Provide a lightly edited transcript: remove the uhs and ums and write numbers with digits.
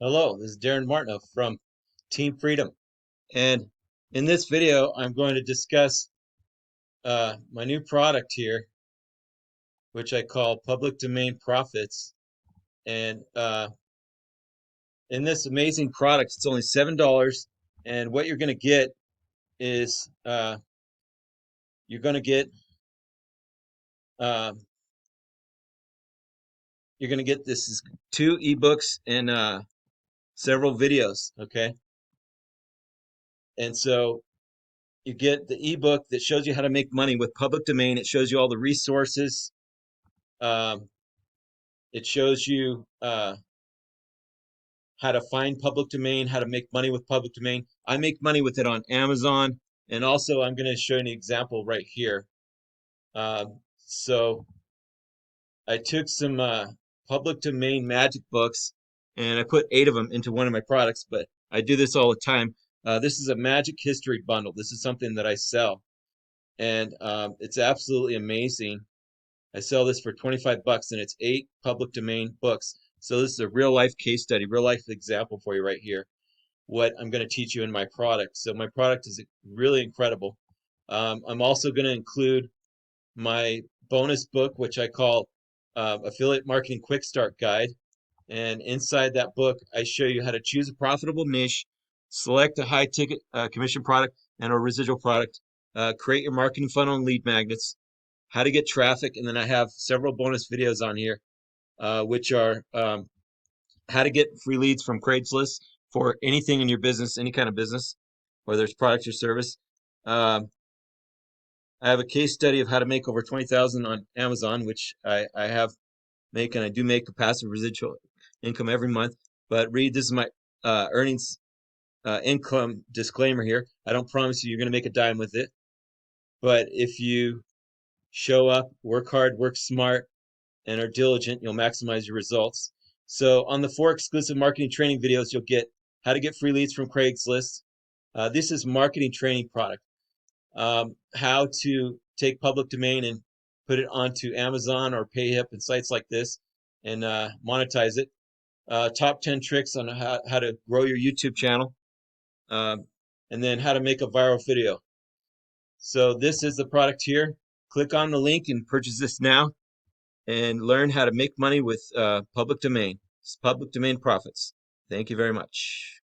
Hello, this is Darren Martineau from Team Freedom. And in this video, I'm going to discuss my new product here, which I call Public Domain Profits. And in this amazing product, it's only $7. And what you're going to get is you're going to get uh, this is two ebooks and several videos. Okay, and so you get the ebook that shows you how to make money with public domain. It shows you all the resources. Um, It shows you how to find public domain, how to make money with public domain. I make money with it on Amazon, and also I'm going to show you an example right here. So I took some public domain magic books, and I put 8 of them into one of my products. But I do this all the time. This is a magic history bundle. This is something that I sell, and it's absolutely amazing. I sell this for 25 bucks and it's 8 public domain books. So this is a real life case study, real life example for you right here. What I'm going to teach you in my product. So my product is really incredible. I'm also going to include my bonus book, which I call Affiliate Marketing Quick Start Guide. And inside that book, I show you how to choose a profitable niche, select a high ticket commission product and a residual product, create your marketing funnel and lead magnets, how to get traffic, and then I have several bonus videos on here, which are how to get free leads from Craigslist for anything in your business, any kind of business, whether it's product or service. Um, I have a case study of how to make over 20,000 on Amazon, which I have make, and I do make a passive residual income every month. But read, this is my earnings income disclaimer here. I don't promise you you're going to make a dime with it, but if you show up, work hard, work smart, and are diligent, you'll maximize your results. So on the 4 exclusive marketing training videos, you'll get how to get free leads from Craigslist. This is marketing training product. How to take public domain and put it onto Amazon or PayHip and sites like this and monetize it. Top 10 tricks on how to grow your YouTube channel. Um, and then how to make a viral video. So this is the product here. Click on the link and purchase this now and learn how to make money with public domain profits. Thank you very much.